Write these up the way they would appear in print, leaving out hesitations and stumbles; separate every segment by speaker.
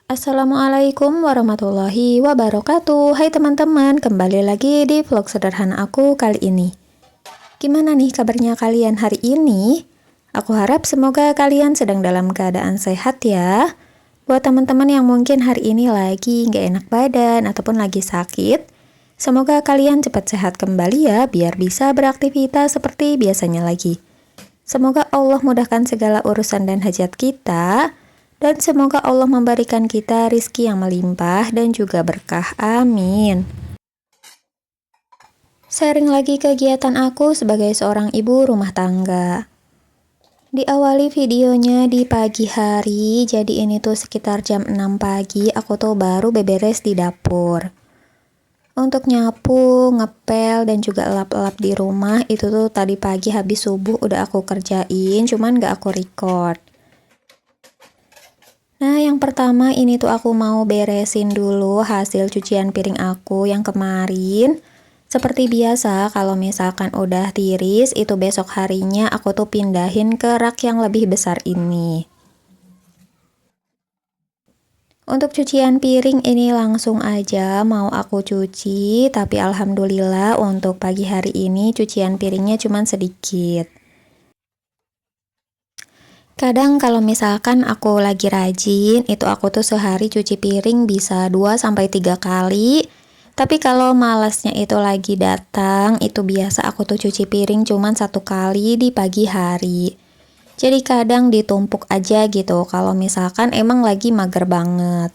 Speaker 1: Assalamualaikum warahmatullahi wabarakatuh. Hai teman-teman, kembali lagi di vlog sederhana aku kali ini. Gimana nih kabarnya kalian hari ini? Aku harap semoga kalian sedang dalam keadaan sehat ya. Buat teman-teman yang mungkin hari ini lagi nggak enak badan ataupun lagi sakit, semoga kalian cepat sehat kembali ya, biar bisa beraktivitas seperti biasanya lagi. Semoga Allah mudahkan segala urusan dan hajat kita, dan semoga Allah memberikan kita rizki yang melimpah dan juga berkah. Amin. Sharing lagi kegiatan aku sebagai seorang ibu rumah tangga. Diawali videonya di pagi hari, jadi ini tuh sekitar jam 6 pagi aku tuh baru beberes di dapur. Untuk nyapu, ngepel, dan juga lap-lap di rumah itu tuh tadi pagi habis subuh udah aku kerjain, cuman gak aku record. Nah, yang pertama ini tuh aku mau beresin dulu hasil cucian piring aku yang kemarin. Seperti biasa, kalau misalkan udah tiris, itu besok harinya aku tuh pindahin ke rak yang lebih besar ini. Untuk cucian piring ini langsung aja mau aku cuci, tapi alhamdulillah untuk pagi hari ini cucian piringnya cuma sedikit. Kadang kalau misalkan aku lagi rajin, itu aku tuh sehari cuci piring bisa 2-3 kali. Tapi kalau malasnya itu lagi datang, itu biasa aku tuh cuci piring cuma 1 kali di pagi hari. Jadi kadang ditumpuk aja gitu kalau misalkan emang lagi mager banget.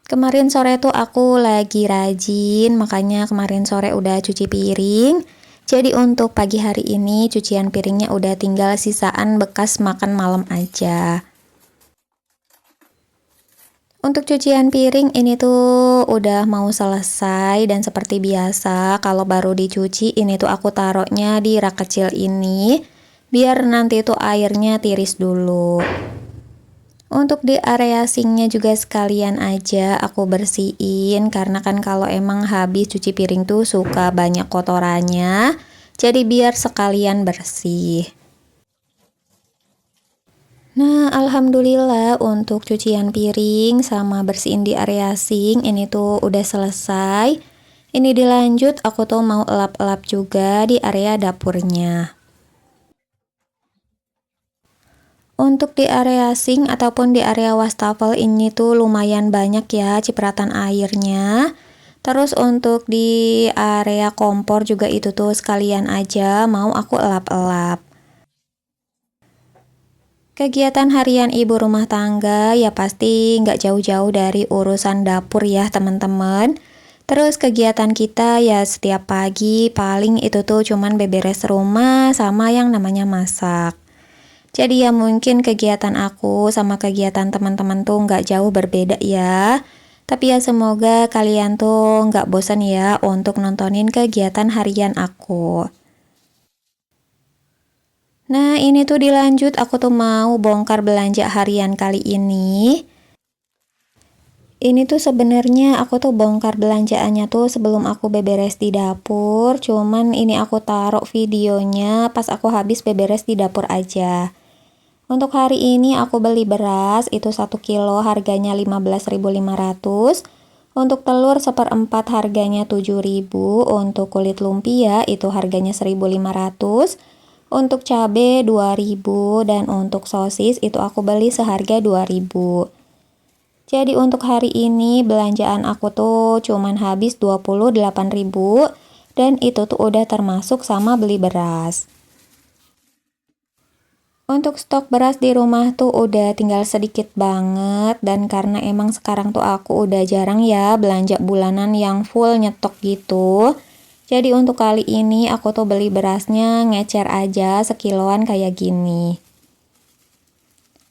Speaker 1: Kemarin sore tuh aku lagi rajin, makanya kemarin sore udah cuci piring. Jadi untuk pagi hari ini cucian piringnya udah tinggal sisaan bekas makan malam aja. Untuk cucian piring ini tuh udah mau selesai, dan seperti biasa kalau baru dicuci ini tuh aku taruhnya di rak kecil ini biar nanti tuh airnya tiris dulu. Untuk di area sinknya juga sekalian aja aku bersihin, karena kan kalau emang habis cuci piring tuh suka banyak kotorannya, jadi biar sekalian bersih. Nah, alhamdulillah untuk cucian piring sama bersihin di area sink ini tuh udah selesai. Ini dilanjut aku tuh mau elap-elap juga di area dapurnya. Untuk di area sink ataupun di area wastafel ini tuh lumayan banyak ya cipratan airnya. Terus untuk di area kompor juga itu tuh sekalian aja mau aku elap-elap. Kegiatan harian ibu rumah tangga ya pasti nggak jauh-jauh dari urusan dapur ya teman-teman. Terus kegiatan kita ya setiap pagi paling itu tuh cuman beberes rumah sama yang namanya masak. Jadi ya mungkin kegiatan aku sama kegiatan teman-teman tuh nggak jauh berbeda ya. Tapi ya semoga kalian tuh nggak bosan ya untuk nontonin kegiatan harian aku. Nah, ini tuh dilanjut aku tuh mau bongkar belanja harian kali ini. Ini tuh sebenarnya aku tuh bongkar belanjaannya tuh sebelum aku beberes di dapur, cuman ini aku taruh videonya pas aku habis beberes di dapur aja. Untuk hari ini aku beli beras itu 1 kilo harganya 15.500. Untuk telur 1/4 harganya 7.000. Untuk kulit lumpia itu harganya 1.500. Untuk cabai 2.000, dan untuk sosis itu aku beli seharga 2.000. Jadi untuk hari ini belanjaan aku tuh cuman habis 28.000, dan itu tuh udah termasuk sama beli beras. Untuk stok beras di rumah tuh udah tinggal sedikit banget, dan karena emang sekarang tuh aku udah jarang ya belanja bulanan yang full nyetok gitu. Jadi untuk kali ini aku tuh beli berasnya ngecer aja sekiloan kayak gini.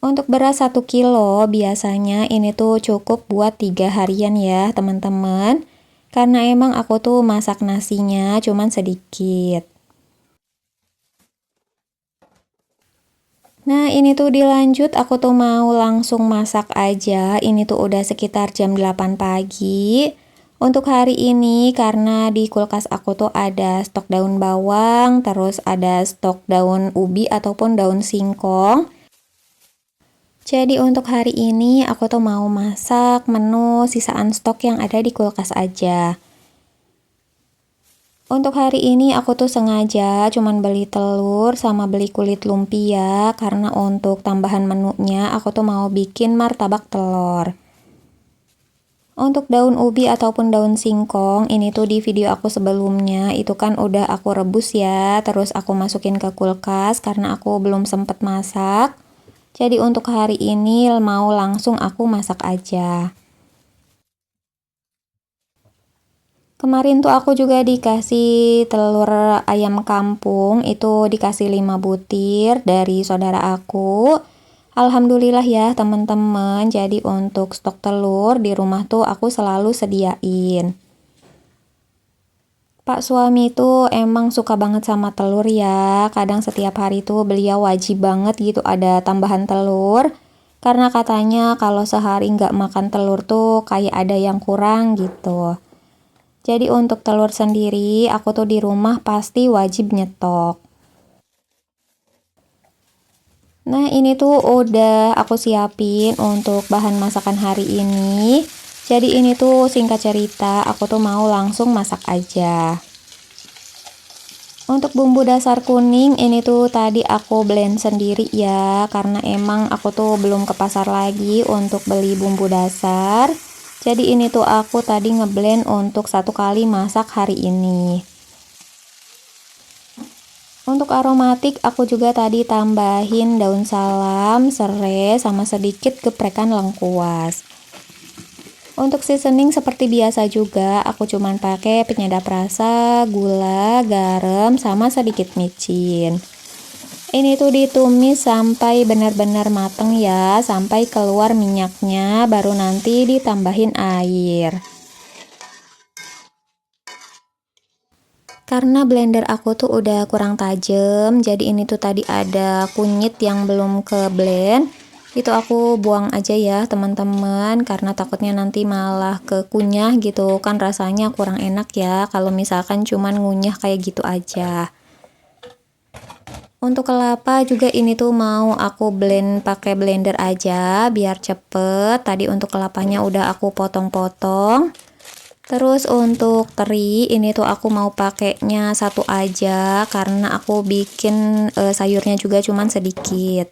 Speaker 1: Untuk beras 1 kilo biasanya ini tuh cukup buat 3 harian ya teman-teman. Karena emang aku tuh masak nasinya cuman sedikit. Nah, ini tuh dilanjut aku tuh mau langsung masak aja. Ini tuh udah sekitar jam 8 pagi. Untuk hari ini karena di kulkas aku tuh ada stok daun bawang, terus ada stok daun ubi ataupun daun singkong. Jadi untuk hari ini aku tuh mau masak menu sisaan stok yang ada di kulkas aja. Untuk hari ini aku tuh sengaja cuman beli telur sama beli kulit lumpia karena untuk tambahan menunya aku tuh mau bikin martabak telur. Untuk daun ubi ataupun daun singkong, ini tuh di video aku sebelumnya itu kan udah aku rebus ya, terus aku masukin ke kulkas karena aku belum sempet masak. Jadi untuk hari ini mau langsung aku masak aja. Kemarin tuh aku juga dikasih telur ayam kampung, itu dikasih 5 butir dari saudara aku. Alhamdulillah ya teman-teman, jadi untuk stok telur di rumah tuh aku selalu sediain. Pak suami tuh emang suka banget sama telur ya, kadang setiap hari tuh beliau wajib banget gitu ada tambahan telur. Karena katanya kalau sehari nggak makan telur tuh kayak ada yang kurang gitu. Jadi untuk telur sendiri, aku tuh di rumah pasti wajib nyetok. Nah ini tuh udah aku siapin untuk bahan masakan hari ini. Jadi ini tuh singkat cerita, aku tuh mau langsung masak aja. Untuk bumbu dasar kuning ini tuh tadi aku blend sendiri ya, karena emang aku tuh belum ke pasar lagi untuk beli bumbu dasar. Jadi ini tuh aku tadi ngeblend untuk 1 kali masak hari ini. Untuk aromatik aku juga tadi tambahin daun salam, serai, sama sedikit geprekan lengkuas. Untuk seasoning seperti biasa juga aku cuman pakai penyedap rasa, gula, garam, sama sedikit micin. Ini tuh ditumis sampai benar-benar mateng ya, sampai keluar minyaknya, baru nanti ditambahin air. Karena blender aku tuh udah kurang tajam, jadi ini tuh tadi ada kunyit yang belum ke blend. Itu aku buang aja ya teman-teman, karena takutnya nanti malah kekunyah gitu kan, rasanya kurang enak ya kalau misalkan cuman ngunyah kayak gitu aja. Untuk kelapa juga ini tuh mau aku blend pakai blender aja biar cepet. Tadi untuk kelapanya udah aku potong-potong. Terus untuk teri ini tuh aku mau pakainya satu aja karena aku bikin sayurnya juga cuman sedikit.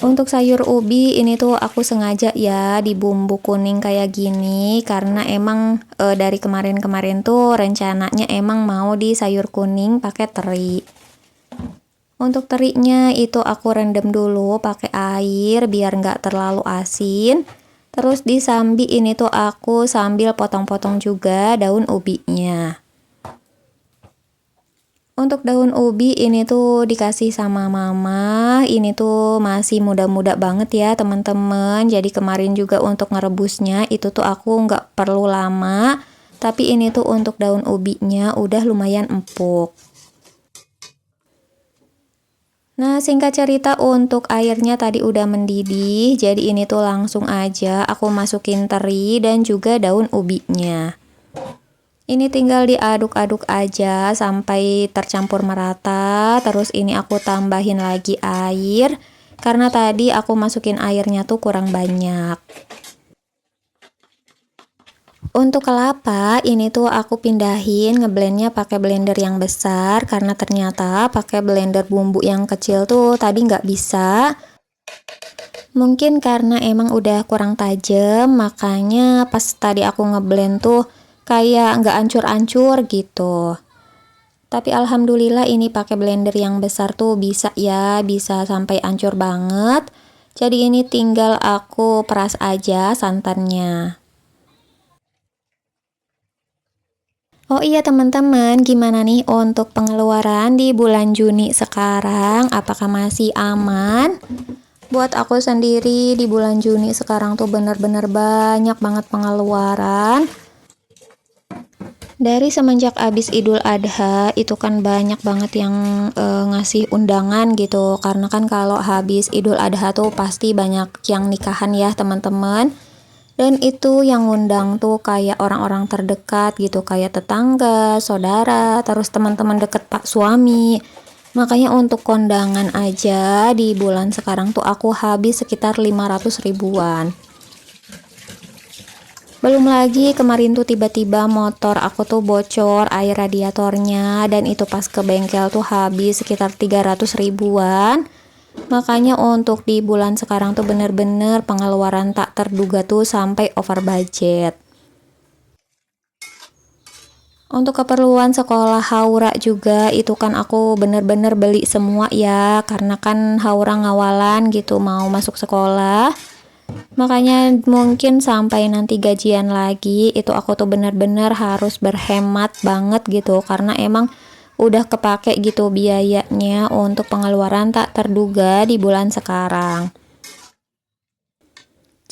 Speaker 1: Untuk sayur ubi ini tuh aku sengaja ya di bumbu kuning kayak gini karena emang dari kemarin-kemarin tuh rencananya emang mau di sayur kuning pakai teri. Untuk terinya itu aku rendam dulu pakai air biar nggak terlalu asin. Terus di sambi ini tuh aku sambil potong-potong juga daun ubinya. Untuk daun ubi ini tuh dikasih sama mama, ini tuh masih muda-muda banget ya teman-teman. Jadi kemarin juga untuk ngerebusnya itu tuh aku nggak perlu lama, tapi ini tuh untuk daun ubinya udah lumayan empuk. Nah singkat cerita untuk airnya tadi udah mendidih, jadi ini tuh langsung aja aku masukin teri dan juga daun ubinya. Ini tinggal diaduk-aduk aja sampai tercampur merata. Terus ini aku tambahin lagi air karena tadi aku masukin airnya tuh kurang banyak. Untuk kelapa ini tuh aku pindahin ngeblendnya pakai blender yang besar karena ternyata pakai blender bumbu yang kecil tuh tadi nggak bisa. Mungkin karena emang udah kurang tajam, makanya pas tadi aku ngeblend tuh kayak nggak ancur-ancur gitu. Tapi alhamdulillah ini pakai blender yang besar tuh bisa ya, bisa sampai ancur banget. Jadi ini tinggal aku peras aja santannya. Oh iya teman-teman, gimana nih untuk pengeluaran di bulan Juni sekarang? Apakah masih aman? Buat aku sendiri di bulan Juni sekarang tuh bener-bener banyak banget pengeluaran. Dari semenjak abis Idul Adha itu kan banyak banget yang ngasih undangan gitu, karena kan kalau habis Idul Adha tuh pasti banyak yang nikahan ya teman-teman. Dan itu yang ngundang tuh kayak orang-orang terdekat gitu, kayak tetangga, saudara, terus teman-teman deket pak suami. Makanya untuk kondangan aja di bulan sekarang tuh aku habis sekitar 500 ribuan. Belum lagi kemarin tuh tiba-tiba motor aku tuh bocor air radiatornya, dan itu pas ke bengkel tuh habis sekitar 300 ribuan. Makanya untuk di bulan sekarang tuh bener-bener pengeluaran tak terduga tuh sampai over budget. Untuk keperluan sekolah Haura juga itu kan aku bener-bener beli semua ya, karena kan Haura ngawalan gitu mau masuk sekolah. Makanya mungkin sampai nanti gajian lagi itu aku tuh bener-bener harus berhemat banget gitu, karena emang udah kepake gitu biayanya untuk pengeluaran tak terduga di bulan sekarang.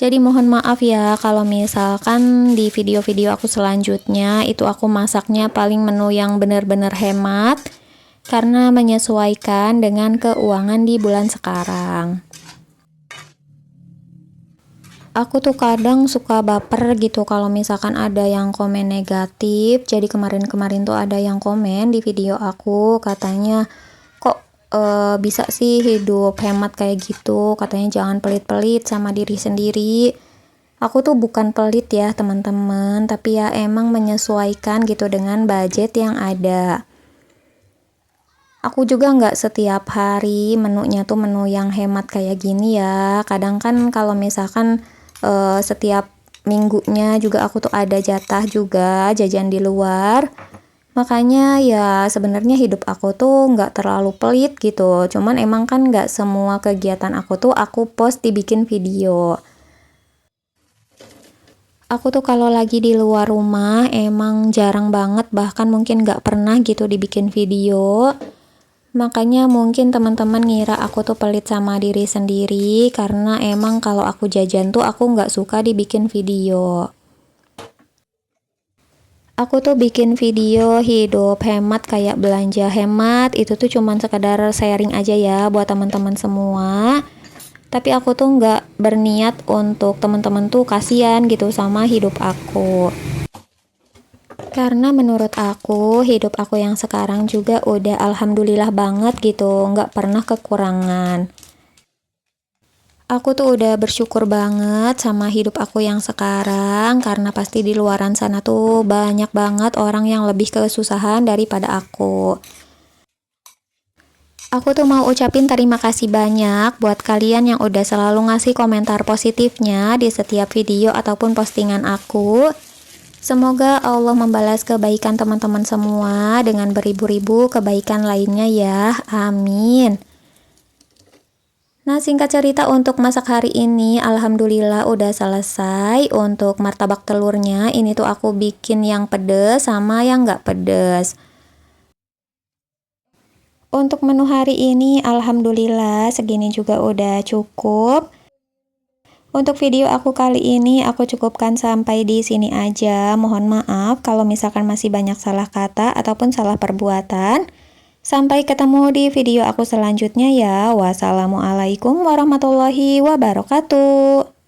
Speaker 1: Jadi mohon maaf ya kalau misalkan di video-video aku selanjutnya itu aku masaknya paling menu yang bener-bener hemat, karena menyesuaikan dengan keuangan di bulan sekarang. Aku tuh kadang suka baper gitu kalau misalkan ada yang komen negatif. Jadi kemarin-kemarin tuh ada yang komen di video aku, katanya kok bisa sih hidup hemat kayak gitu, katanya jangan pelit-pelit sama diri sendiri. Aku tuh bukan pelit ya teman-teman, tapi ya emang menyesuaikan gitu dengan budget yang ada. Aku juga nggak setiap hari menunya tuh menu yang hemat kayak gini ya. Kadang kan kalau misalkan setiap minggunya juga aku tuh ada jatah juga jajan di luar. Makanya ya sebenarnya hidup aku tuh nggak terlalu pelit gitu. Cuman emang kan nggak semua kegiatan aku tuh aku post dibikin video. Aku tuh kalau lagi di luar rumah emang jarang banget, bahkan mungkin nggak pernah gitu dibikin video. Makanya mungkin teman-teman ngira aku tuh pelit sama diri sendiri, karena emang kalau aku jajan tuh aku nggak suka dibikin video. Aku tuh bikin video hidup hemat kayak belanja hemat itu tuh cuman sekedar sharing aja ya buat teman-teman semua. Tapi aku tuh nggak berniat untuk teman-teman tuh kasihan gitu sama hidup aku. Karena menurut aku, hidup aku yang sekarang juga udah alhamdulillah banget gitu, nggak pernah kekurangan. Aku tuh udah bersyukur banget sama hidup aku yang sekarang, karena pasti di luaran sana tuh banyak banget orang yang lebih kesusahan daripada aku. Aku tuh mau ucapin terima kasih banyak buat kalian yang udah selalu ngasih komentar positifnya di setiap video ataupun postingan aku. Semoga Allah membalas kebaikan teman-teman semua dengan beribu-ribu kebaikan lainnya ya. Amin. Nah, singkat cerita untuk masak hari ini alhamdulillah udah selesai. Untuk martabak telurnya ini tuh aku bikin yang pedes sama yang nggak pedes. Untuk menu hari ini alhamdulillah segini juga udah cukup. Untuk video aku kali ini aku cukupkan sampai di sini aja. Mohon maaf kalau misalkan masih banyak salah kata ataupun salah perbuatan. Sampai ketemu di video aku selanjutnya ya. Wassalamualaikum warahmatullahi wabarakatuh.